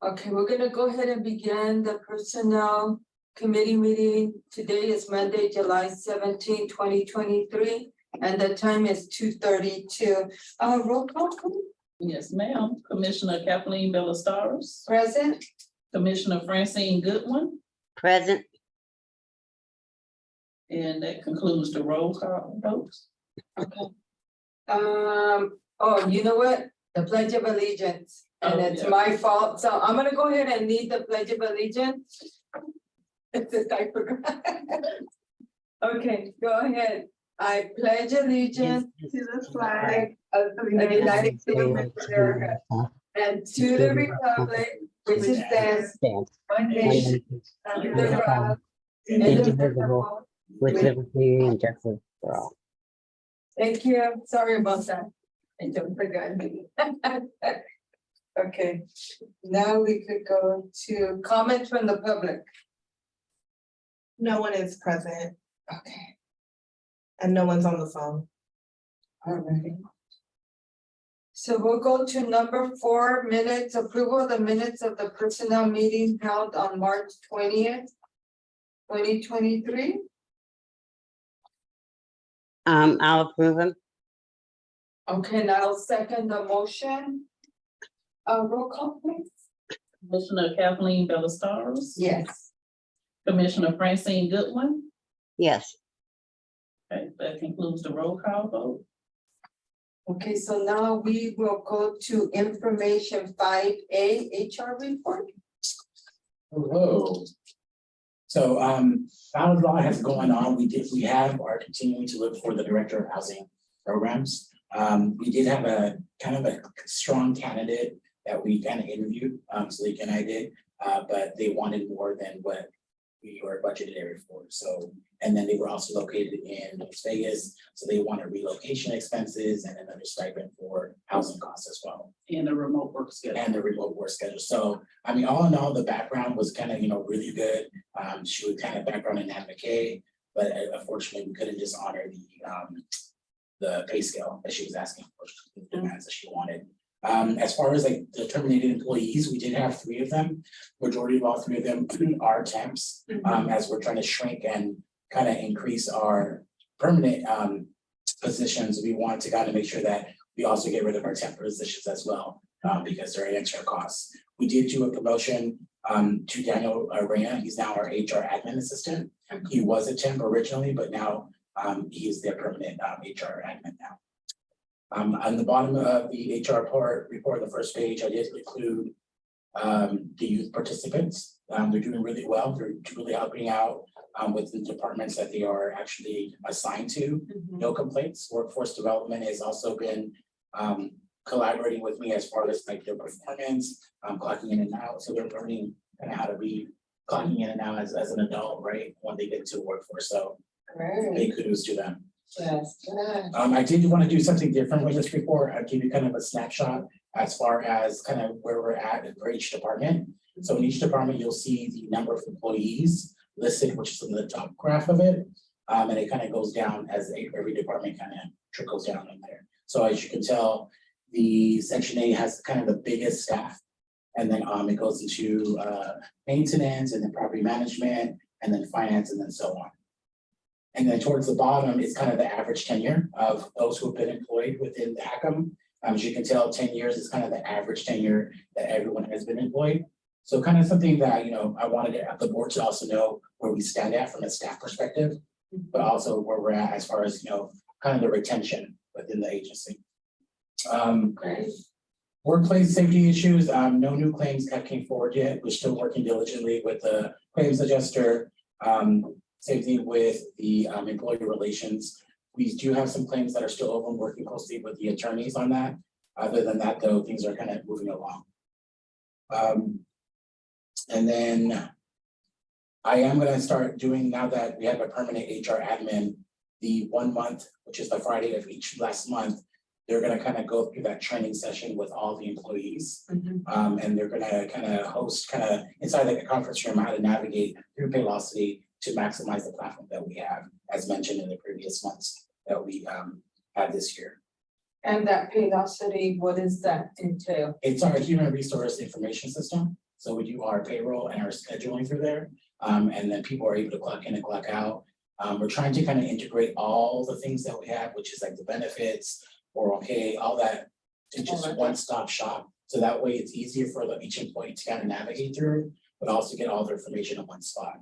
Okay, we're gonna go ahead and begin the personnel committee meeting. Today is Monday, July 17, 2023, and the time is 2:32. Roll call, please. Yes, ma'am. Commissioner Kathleen Bellastars, Present. Commissioner Francine Goodwin, Present. and that concludes the roll call votes. Okay. Oh, you know what? The Pledge of Allegiance, and Oh, it's yeah. my fault, so I'm gonna go ahead and lead the Pledge of Allegiance. I forgot. Okay, go ahead. I pledge allegiance to the flag of the United States of America and to the republic which stands one nation under God, indivisible. With liberty and justice for all. Thank you. Sorry about that. I don't forget me. Okay, now we could go to comments from the public. No one is present Okay, and no one's on the phone. all right. So we'll go to number 4, minutes, approval of the minutes of the personnel meeting held on March 20th, 2023. I'll approve them. Okay, now I'll second the motion. Roll call, please. Commissioner Kathleen Bellastars. Yes. Commissioner Francine Goodwin, Yes. okay, that concludes the roll call vote. Okay, so now we will go to information 5A, HR report. Hello. So, not a lot has going on. We are continuing to look for the director of housing programs. We did have a kind of a strong candidate that we kind of interviewed, Salika and I did, but they wanted more than what we were budgeted for. So, and then they were also located in Las Vegas, so they wanted relocation expenses and another stipend for housing costs as well. And the remote work schedule. And the remote work schedule. So, I mean, all in all, the background was kind of, really good. She was kind of background in McKay, but unfortunately, we couldn't just honor the pay scale that she was asking for, the demands that she wanted. As far as like the terminated employees, we did have 3 of them. Majority of all 3 of them are temps, as we're trying to shrink and kind of increase our permanent positions. We want to kind of make sure that we also get rid of our temp positions as well, because they're an extra cost. We did do a promotion to Daniel Arena. He's now our HR admin assistant. He was a temp originally, but now he is their permanent HR admin now. On the bottom of the HR report, the first page, I did include the youth participants. They're doing really well. They're really helping out with the departments that they are actually assigned to. No complaints. Workforce development has also been collaborating with me as far as like their performance, clocking in and out. So they're learning kind of how to be clocking in and out as an adult, right? When they get to the workforce. So big kudos to them. Yes. I did want to do something different with this report. I'll give you kind of a snapshot as far as kind of where we're at for each department. So in each department, you'll see the number of employees listed, which is in the top graph of it. And it kind of goes down as every department kind of trickles down in there. So as you can tell, the section A has kind of the biggest staff. And then it goes into maintenance and then property management and then finance and then so on. And then towards the bottom is kind of the average tenure of those who have been employed within the HACM. As you can tell, 10 years is kind of the average tenure that everyone has been employed. So kind of something that, I wanted the board to also know where we stand at from a staff perspective, but also where we're at as far as, kind of the retention within the agency. Great. Workplace safety issues, no new claims have came forward yet. We're still working diligently with the claims adjuster. Same thing with the employee relations. We do have some claims that are still open, working closely with the attorneys on that. Other than that, though, things are kind of moving along. And then I am going to start doing, now that we have a permanent HR admin, the 1 month, which is the Friday of each last month, they're going to kind of go through that training session with all the employees. And they're going to kind of host inside like a conference room how to navigate through Paylocity to maximize the platform that we have, as mentioned in the previous months that we had this year. And that Paylocity, what does that entail? It's our human resource information system. So we do our payroll and our scheduling through there. And then people are able to clock in and clock out. We're trying to kind of integrate all the things that we have, which is like the benefits, 401k, all that, to just one-stop shop. So that way it's easier for each employee to kind of navigate through, but also get all the information in one spot.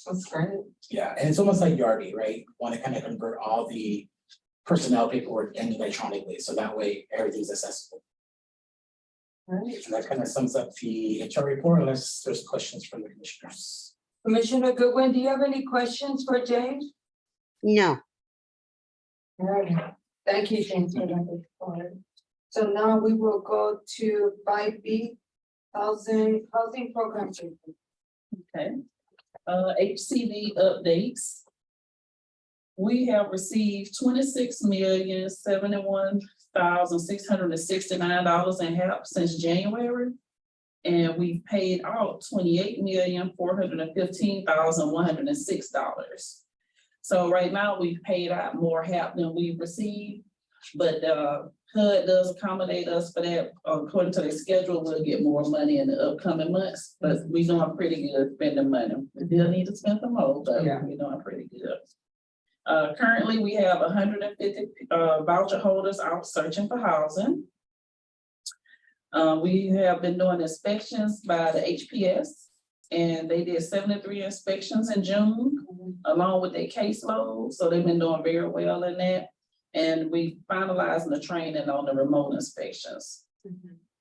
That's great. Yeah, and it's almost like Yardi, right? Want to kind of convert all the personnel paperwork and electronically, so that way everything's accessible. Right. And that kind of sums up the HR report, unless there's questions from the commissioners. Commissioner Goodwin, do you have any questions for James? No, All right. Thank you, James, for that report. So now we will go to 5B, housing program. Okay. HCD updates. We have received $26,071,669 in help since January. And we paid out $28,415,106. So right now, we've paid out more help than we've received, but HUD does accommodate us for that. According to their schedule, we'll get more money in the upcoming months, but we're doing pretty good spending money. We still need to spend some more, but Yeah. we're doing pretty good. Currently, we have 150 voucher holders out searching for housing. We have been doing inspections by the HPS, and they did 73 inspections in June, along with their caseload, so they've been doing very well in that. And we finalizing the training on the remote inspections.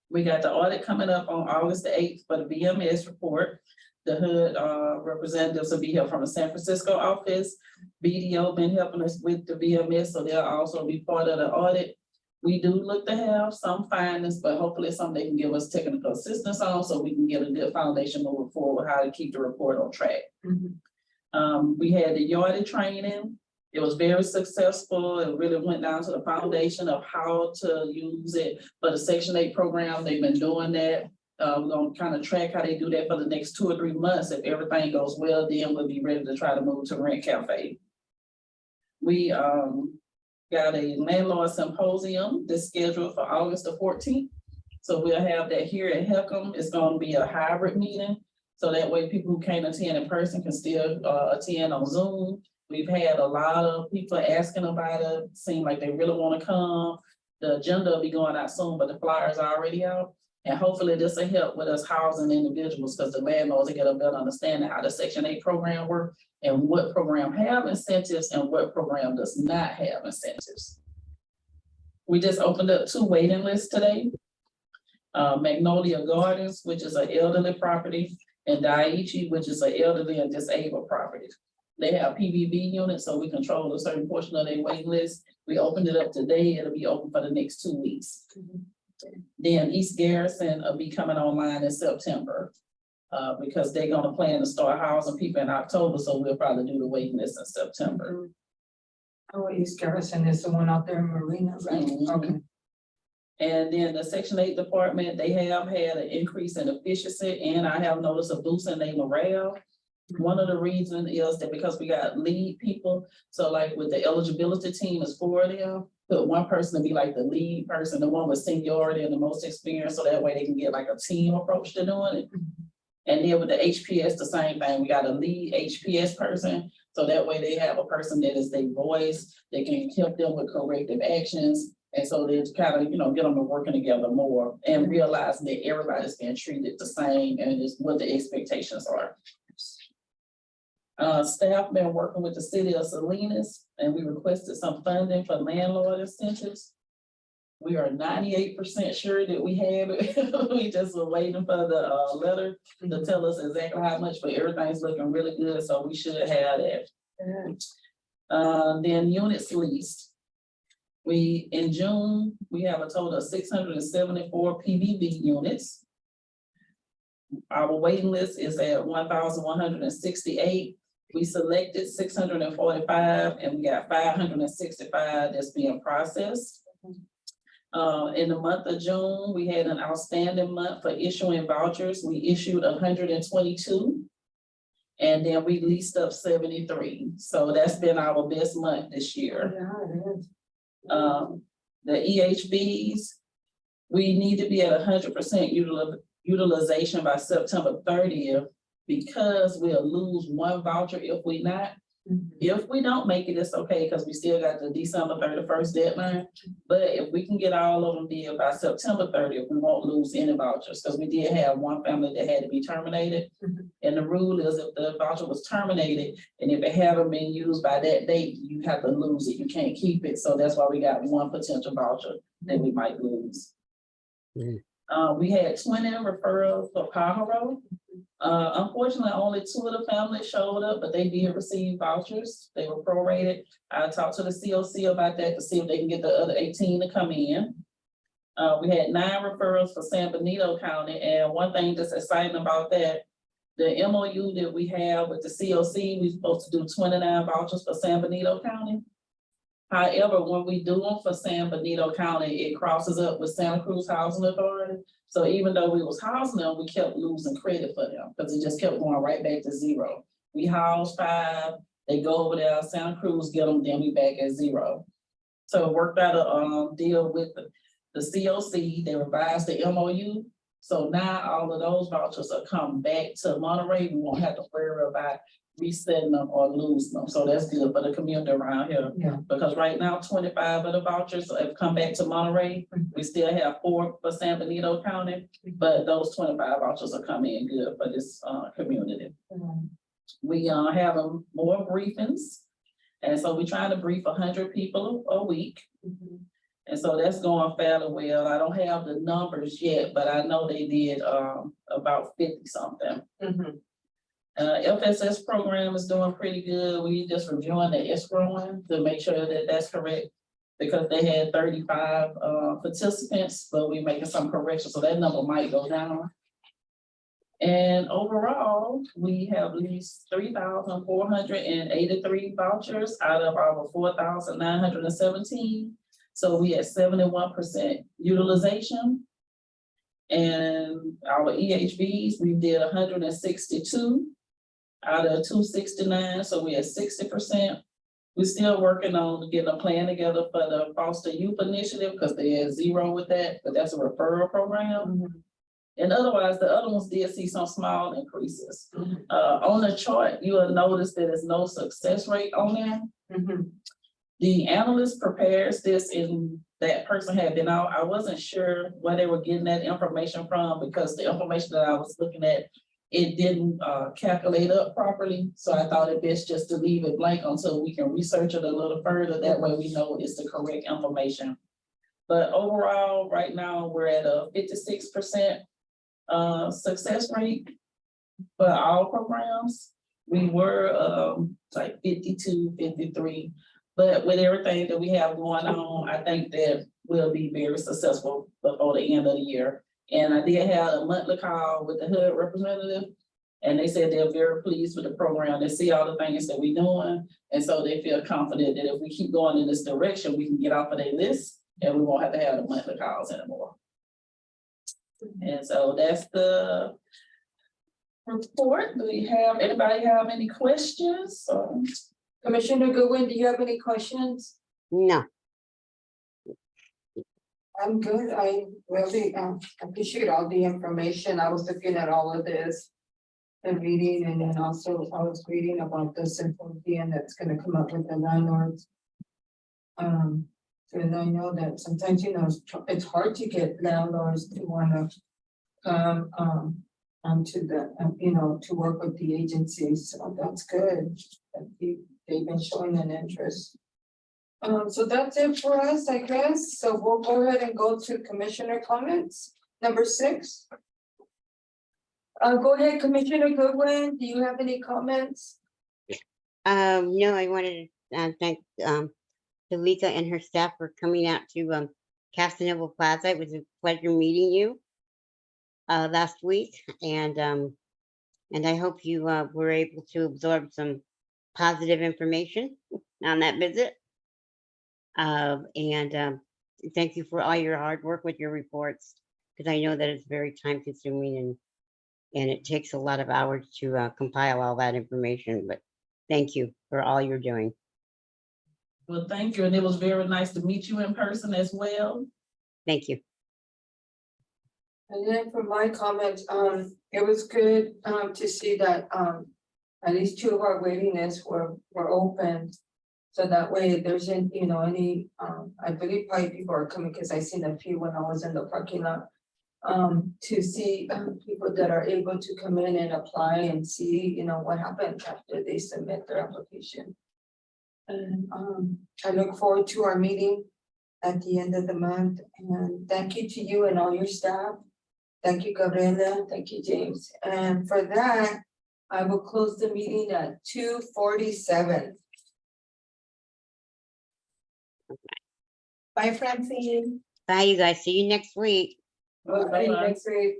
We got the audit coming up on August the 8th for the VMS report. The HUD representatives will be here from the San Francisco office. BDO been helping us with the VMS, so they'll also be part of the audit. We do look to have some findings, but hopefully some they can give us technical assistance on, so we can get a good foundation moving forward, how to keep the report on track. We had the Yardi training. It was very successful. It really went down to the foundation of how to use it for the Section 8 program. They've been doing that. We're gonna kind of track how they do that for the next 2 or 3 months. If everything goes well, then we'll be ready to try to move to Rent Cafe. We got a landlord symposium that's scheduled for August the 14th. So we'll have that here at Helcom. It's gonna be a hybrid meeting. So that way people who can't attend in person can still attend on Zoom. We've had a lot of people asking about it, seem like they really want to come. The agenda will be going out soon, but the flyers are already out. And hopefully this will help with us housing individuals, because the landlords will get a better understanding how the Section 8 program works and what program have incentives and what program does not have incentives. We just opened up 2 waiting lists today. Magnolia Gardens, which is an elderly property, and Daiichi, which is an elderly and disabled property. They have PVV units, so we control a certain portion of their waiting list. We opened it up today. It'll be open for the next 2 weeks. Then East Garrison will be coming online in September. Because they're gonna plan to start housing people in October, so we'll probably do the waiting list in September. Oh, East Garrison is the one out there in Marina, right? Mhm. Okay. And then the Section 8 department, they have had an increase in efficiency, and I have noticed a boost in their morale. One of the reasons is that because we got lead people, so like with the eligibility team is 4 of them, put one person to be like the lead person, the one with seniority and the most experience, so that way they can get like a team approach to doing it. And then with the HPS, the same thing, we got a lead HPS person, so that way they have a person that is their voice, they can help them with corrective actions. And so they kind of, get them to working together more and realizing that everybody's being treated the same and is what the expectations are. Staff been working with the city of Salinas, and we requested some funding for landlord incentives. We are 98% sure that we have it. We just were waiting for the letter to tell us exactly how much, but everything's looking really good, so we should have that. Then units leased. In June, we have a total of 674 PVV units. Our waiting list is at 1,168. We selected 645, and we got 565 that's being processed. In the month of June, we had an outstanding month for issuing vouchers. We issued 122. And then we leased up 73. So that's been our best month this year. The EHBs, we need to be at 100% utilization by September 30th, because we'll lose one voucher if we not. If we don't make it, it's okay, because we still got the December 31st deadline. But if we can get all of them did by September 30th, we won't lose any vouchers, because we did have one family that had to be terminated. And the rule is if the voucher was terminated, and if it haven't been used by that date, you have to lose it, you can't keep it. So that's why we got one potential voucher that we might lose. We had 20 referrals for Pajaro. Unfortunately, only 2 of the families showed up, but they did receive vouchers. They were prorated. I talked to the COC about that to see if they can get the other 18 to come in. We had 9 referrals for San Benito County, and one thing that's exciting about that, the MOU that we have with the COC, we're supposed to do 29 vouchers for San Benito County. However, when we do them for San Benito County, it crosses up with Santa Cruz Housing Authority. So even though we was housing them, we kept losing credit for them because it just kept going right back to 0. We house 5, they go over there, Santa Cruz get them, then we back at 0. So it worked out a deal with the COC, they revised the MOU. So now all of those vouchers are come back to Monterey. We won't have to worry about resetting them or losing them. So that's good for the community around here. Yeah. Because right now, 25 of the vouchers have come back to Monterey. We still have 4 for San Benito County, but those 25 vouchers are coming in good for this community. We having more briefings. And so we're trying to brief 100 people a week. And so that's going fairly well. I don't have the numbers yet, but I know they did about 50 something. FSS program is doing pretty good. We just reviewing the escrowing to make sure that that's correct, because they had 35 participants, but we're making some corrections, so that number might go down. And overall, we have at least 3,483 vouchers out of our 4,917. So we had 71% utilization. And our EHVs, we did 162 out of 269, so we had 60%. We're still working on getting a plan together for the foster youth initiative because they had 0 with that, but that's a referral program. And otherwise, the other ones did see some small increases. On the chart, you will notice that there's no success rate on there. The analyst prepares this and that person had been out. I wasn't sure where they were getting that information from because the information that I was looking at, it didn't calculate up properly. So I thought it best just to leave it blank until we can research it a little further. That way we know it's the correct information. But overall, right now, we're at a 56% success rate for all programs. We were like 52, 53. But with everything that we have going on, I think that we'll be very successful before the end of the year. And I did have a monthly call with the HUD representative, and they said they're very pleased with the program. They see all the things that we're doing, and so they feel confident that if we keep going in this direction, we can get off of their list, and we won't have to have the monthly calls anymore. And so that's the report. Do we have anybody have any questions? Commissioner Goodwin, do you have any questions? No, I'm good. I really appreciate all the information. I was looking at all of this and reading, and then also I was reading about the symposium that's gonna come up with the landlords. And I know that sometimes, it's hard to get landlords to wanna come onto the, to work with the agencies. So that's good. They've been showing an interest. So that's it for us, I guess. So we'll go ahead and go to commissioner comments. Number 6. Go ahead, Commissioner Goodwin. Do you have any comments? no, I wanted to thank Talika and her staff for coming out to Casanova Plaza. It was a pleasure meeting you last week, and I hope you were able to absorb some positive information on that visit. Thank you for all your hard work with your reports, because I know that it's very time consuming and it takes a lot of hours to compile all that information, but thank you for all you're doing. Well, thank you. And it was very nice to meet you in person as well. Thank you. And then for my comments, it was good, to see that, at least two of our waiting lists were open. So that way, if there's any, any, I believe probably people are coming, because I seen a few when I was in the parking lot. To see, people that are able to come in and apply and see, what happens after they submit their application. And, I look forward to our meeting at the end of the month, and thank you to you and all your staff. Thank you, Gabriela, thank you, James, and for that, I will close the meeting at 2:47. Bye, Francine. Bye, you guys. See you next week. Okay, Bye-bye. next week.